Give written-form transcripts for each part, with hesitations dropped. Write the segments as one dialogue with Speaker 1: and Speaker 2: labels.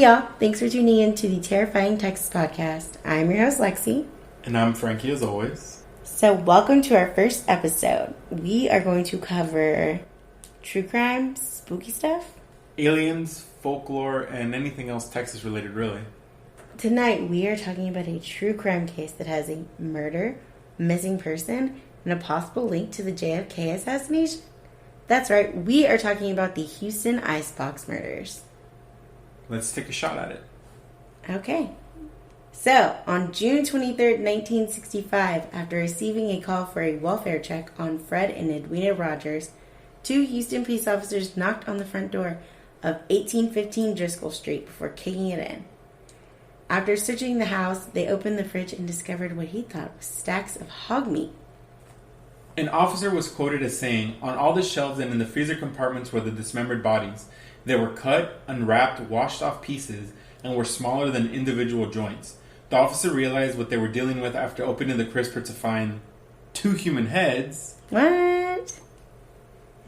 Speaker 1: y'all. Thanks for tuning in to the Terrifying Texas podcast. I'm your host, Lexi.
Speaker 2: And I'm Frankie, as always.
Speaker 1: So, welcome to our first episode. We are going to cover true crime, spooky stuff,
Speaker 2: aliens, folklore, and anything else Texas related, really.
Speaker 1: Tonight, we are talking about a true crime case that has a murder, missing person, and a possible link to the JFK assassination. That's right, we are talking about the Houston Icebox murders.
Speaker 2: Let's take a shot at it.
Speaker 1: Okay. So, on June 23rd, 1965, after receiving a call for a welfare check on Fred and Edwina Rogers, two Houston police officers knocked on the front door of 1815 Driscoll Street before kicking it in. After searching the house, they opened the fridge and discovered what he thought was stacks of hog meat.
Speaker 2: An officer was quoted as saying, "On all the shelves and in the freezer compartments were the dismembered bodies. They were cut, unwrapped, washed off pieces, and were smaller than individual joints." The officer realized what they were dealing with after opening the crisper to find 2 human heads.
Speaker 1: What?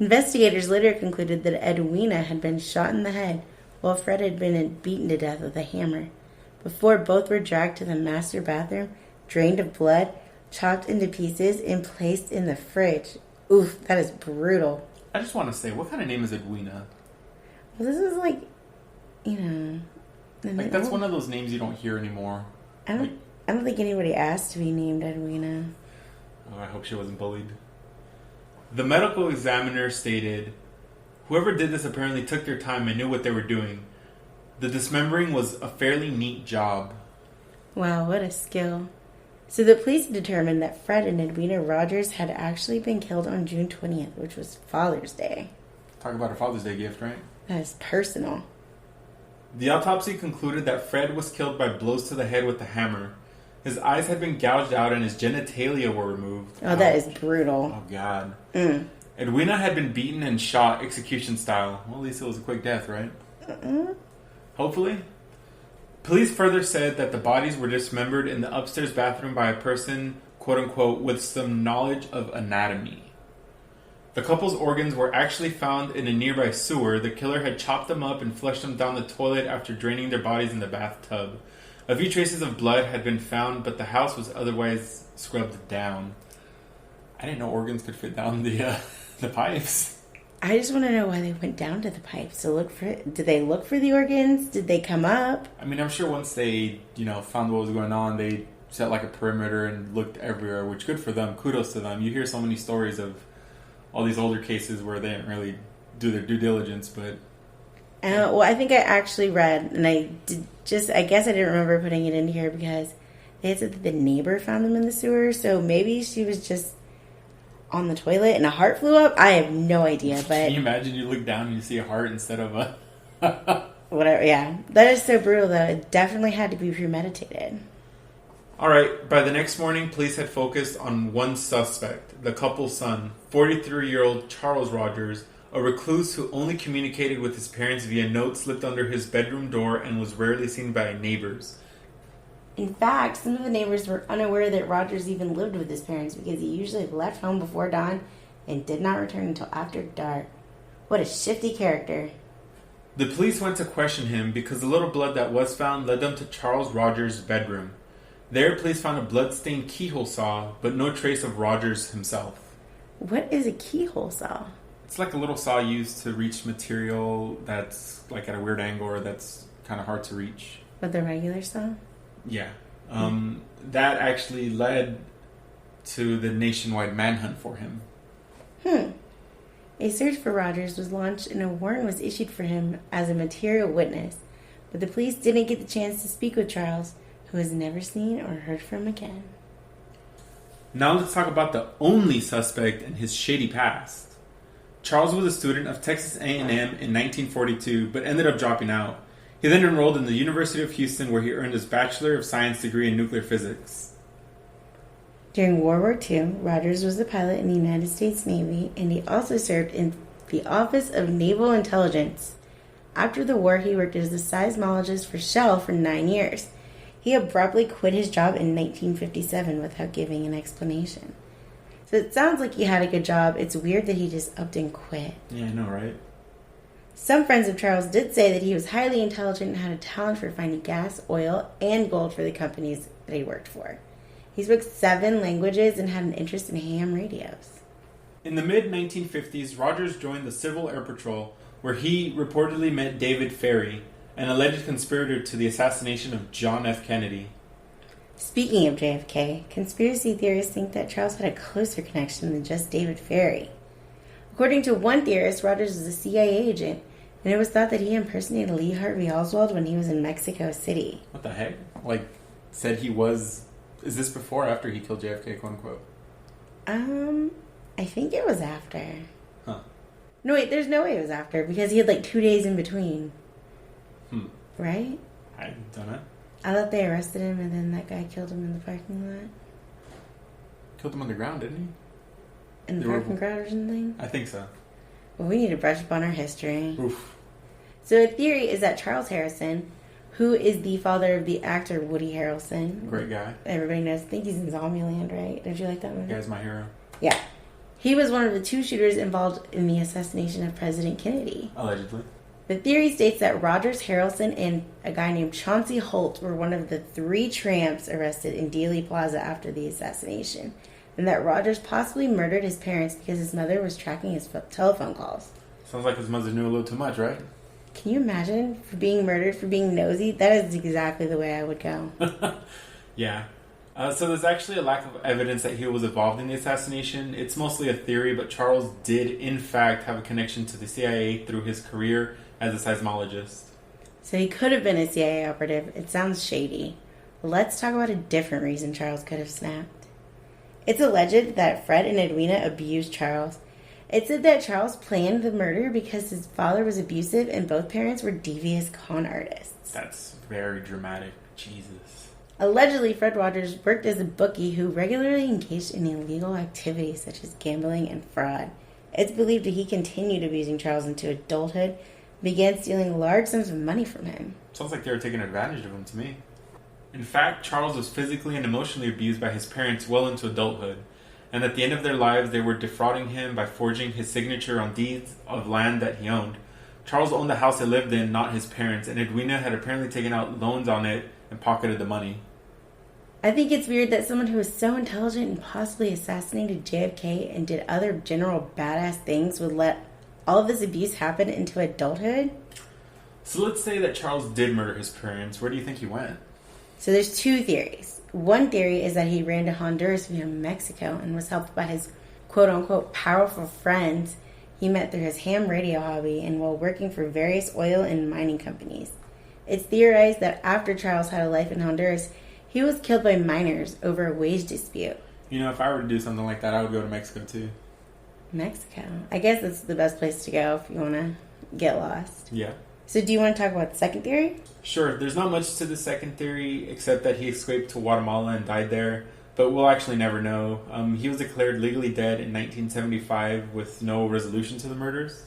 Speaker 1: Investigators later concluded that Edwina had been shot in the head while Fred had been beaten to death with a hammer. Before both were dragged to the master bathroom, drained of blood, chopped into pieces, and placed in the fridge. Oof, that is brutal.
Speaker 2: I just want to say, what kind of name is Edwina?
Speaker 1: Well, this is like, you know...
Speaker 2: Like, that's one of those names you don't hear anymore.
Speaker 1: I don't think anybody asked to be named Edwina.
Speaker 2: Oh, I hope she wasn't bullied. The medical examiner stated, "Whoever did this apparently took their time and knew what they were doing. The dismembering was a fairly neat job."
Speaker 1: Wow, what a skill. So the police determined that Fred and Edwina Rogers had actually been killed on June 20th, which was Father's Day.
Speaker 2: Talk about a Father's Day gift, right?
Speaker 1: That is personal.
Speaker 2: The autopsy concluded that Fred was killed by blows to the head with a hammer. His eyes had been gouged out and his genitalia were removed.
Speaker 1: Oh, that is brutal.
Speaker 2: Oh, God. Edwina had been beaten and shot execution style. Well, at least it was a quick death, right? Hopefully. Police further said that the bodies were dismembered in the upstairs bathroom by a person, quote-unquote, with some knowledge of anatomy. The couple's organs were actually found in a nearby sewer. The killer had chopped them up and flushed them down the toilet after draining their bodies in the bathtub. A few traces of blood had been found, but the house was otherwise scrubbed down. I didn't know organs could fit down the pipes.
Speaker 1: I just want to know why they went down to the pipes to look for it. Did they look for the organs? Did they come up?
Speaker 2: I mean, I'm sure once they, found what was going on, they set like a perimeter and looked everywhere, which good for them. Kudos to them. You hear so many stories of all these older cases where they didn't really do their due diligence, but...
Speaker 1: Well, I think I actually read, and I guess I didn't remember putting it in here because they had said that the neighbor found them in the sewer, so maybe she was just on the toilet and a heart flew up. I have no idea, but...
Speaker 2: Can you imagine you look down and you see a heart instead of a...
Speaker 1: Whatever, yeah. That is so brutal, though. It definitely had to be premeditated.
Speaker 2: Alright, by the next morning, police had focused on one suspect, the couple's son, 43-year-old Charles Rogers, a recluse who only communicated with his parents via notes slipped under his bedroom door and was rarely seen by neighbors.
Speaker 1: In fact, some of the neighbors were unaware that Rogers even lived with his parents because he usually left home before dawn and did not return until after dark. What a shifty character.
Speaker 2: The police went to question him because the little blood that was found led them to Charles Rogers' bedroom. There, police found a blood-stained keyhole saw, but no trace of Rogers himself.
Speaker 1: What is a keyhole saw?
Speaker 2: It's like a little saw used to reach material that's like at a weird angle or that's kind of hard to reach.
Speaker 1: With the regular saw?
Speaker 2: Yeah. That actually led to the nationwide manhunt for him.
Speaker 1: A search for Rogers was launched and a warrant was issued for him as a material witness, but the police didn't get the chance to speak with Charles, who was never seen or heard from again.
Speaker 2: Now let's talk about the only suspect in his shady past. Charles was a student of Texas A&M in 1942, but ended up dropping out. He then enrolled in the University of Houston, where he earned his Bachelor of Science degree in nuclear physics.
Speaker 1: During World War II, Rogers was a pilot in the United States Navy, and he also served in the Office of Naval Intelligence. After the war, he worked as a seismologist for Shell for 9 years. He abruptly quit his job in 1957 without giving an explanation. So it sounds like he had a good job. It's weird that he just upped and quit.
Speaker 2: Yeah, I know, right?
Speaker 1: Some friends of Charles did say that he was highly intelligent and had a talent for finding gas, oil, and gold for the companies that he worked for. He spoke 7 languages and had an interest in ham radios.
Speaker 2: In the mid-1950s, Rogers joined the Civil Air Patrol, where he reportedly met David Ferry, an alleged conspirator to the assassination of John F. Kennedy.
Speaker 1: Speaking of JFK, conspiracy theorists think that Charles had a closer connection than just David Ferry. According to one theorist, Rogers was a CIA agent, and it was thought that he impersonated Lee Harvey Oswald when he was in Mexico City.
Speaker 2: What the heck? Like, said he was... Is this before or after he killed JFK, quote unquote?
Speaker 1: I think it was after.
Speaker 2: Huh.
Speaker 1: No, wait, there's no way it was after, because he had like 2 days in between. Right?
Speaker 2: I don't know.
Speaker 1: I thought they arrested him and then that guy killed him in the parking lot.
Speaker 2: Killed him on the ground, didn't he?
Speaker 1: In the parking garage or something?
Speaker 2: I think so.
Speaker 1: Well, we need to brush up on our history.
Speaker 2: Oof.
Speaker 1: So a theory is that Charles Harrison, who is the father of the actor Woody Harrelson.
Speaker 2: Great guy.
Speaker 1: Everybody knows. I think he's in Zombieland, right? Don't you like that movie?
Speaker 2: That guy's my hero.
Speaker 1: Yeah. He was one of the 2 shooters involved in the assassination of President Kennedy.
Speaker 2: Allegedly.
Speaker 1: The theory states that Rogers, Harrelson, and a guy named Chauncey Holt were one of the 3 tramps arrested in Dealey Plaza after the assassination, and that Rogers possibly murdered his parents because his mother was tracking his telephone calls.
Speaker 2: Sounds like his mother knew a little too much, right?
Speaker 1: Can you imagine for being murdered for being nosy? That is exactly the way I would go.
Speaker 2: Yeah. So there's actually a lack of evidence that he was involved in the assassination. It's mostly a theory, but Charles did, in fact, have a connection to the CIA through his career as a seismologist.
Speaker 1: So he could have been a CIA operative. It sounds shady. Let's talk about a different reason Charles could have snapped. It's alleged that Fred and Edwina abused Charles. It said that Charles planned the murder because his father was abusive and both parents were devious con artists.
Speaker 2: That's very dramatic. Jesus.
Speaker 1: Allegedly, Fred Rogers worked as a bookie who regularly engaged in illegal activities such as gambling and fraud. It's believed that he continued abusing Charles into adulthood and began stealing large sums of money from him.
Speaker 2: Sounds like they were taking advantage of him to me. In fact, Charles was physically and emotionally abused by his parents well into adulthood, and at the end of their lives they were defrauding him by forging his signature on deeds of land that he owned. Charles owned the house they lived in, not his parents, and Edwina had apparently taken out loans on it and pocketed the money.
Speaker 1: I think it's weird that someone who was so intelligent and possibly assassinated JFK and did other general badass things would let all of this abuse happen into adulthood.
Speaker 2: So let's say that Charles did murder his parents. Where do you think he went?
Speaker 1: So there's 2 theories. One theory is that he ran to Honduras via Mexico and was helped by his quote-unquote powerful friends he met through his ham radio hobby and while working for various oil and mining companies. It's theorized that after Charles had a life in Honduras, he was killed by miners over a wage dispute.
Speaker 2: You know, if I were to do something like that, I would go to Mexico too.
Speaker 1: Mexico? I guess that's the best place to go if you want to get lost.
Speaker 2: Yeah.
Speaker 1: So do you want to talk about the second theory?
Speaker 2: Sure. There's not much to the second theory except that he escaped to Guatemala and died there, but we'll actually never know. He was declared legally dead in 1975 with no resolution to the murders.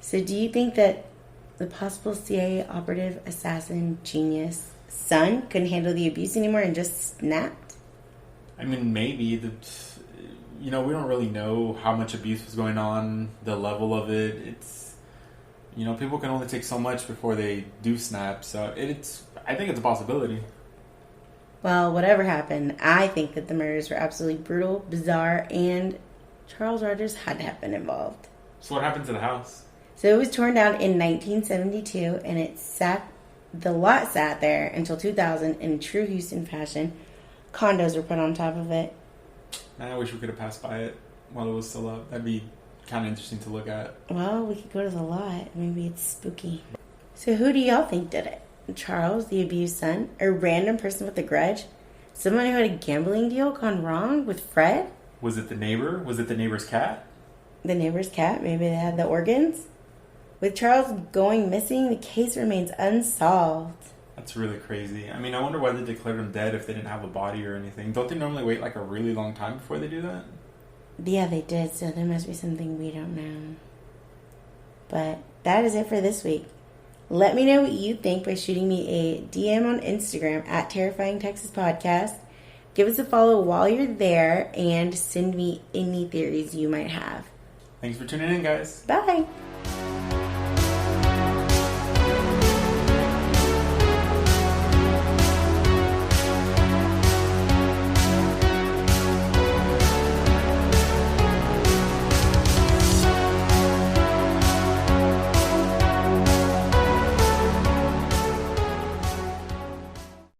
Speaker 1: So do you think that the possible CIA operative, assassin, genius son couldn't handle the abuse anymore and just snapped?
Speaker 2: I mean, maybe. We don't really know how much abuse was going on, the level of it. It's, people can only take so much before they do snap. So I think it's a possibility.
Speaker 1: Well, whatever happened, I think that the murders were absolutely brutal, bizarre, and Charles Rogers had to have been involved.
Speaker 2: So what happened to the house?
Speaker 1: So it was torn down in 1972, and the lot sat there until 2000 in true Houston fashion. Condos were put on top of it.
Speaker 2: Man, I wish we could have passed by it while it was still up. That'd be kind of interesting to look at.
Speaker 1: Well, we could go to the lot. Maybe it's spooky. So who do y'all think did it? Charles, the abused son? A random person with a grudge? Someone who had a gambling deal gone wrong with Fred?
Speaker 2: Was it the neighbor? Was it the neighbor's cat?
Speaker 1: The neighbor's cat? Maybe they had the organs? With Charles going missing, the case remains unsolved.
Speaker 2: That's really crazy. I mean, I wonder why they declared him dead if they didn't have a body or anything. Don't they normally wait like a really long time before they do that?
Speaker 1: Yeah, they did, so there must be something we don't know. But that is it for this week. Let me know what you think by shooting me a DM on Instagram at Terrifying Texas Podcast. Give us a follow while you're there and send me any theories you might have.
Speaker 2: Thanks for tuning in, guys.
Speaker 1: Bye.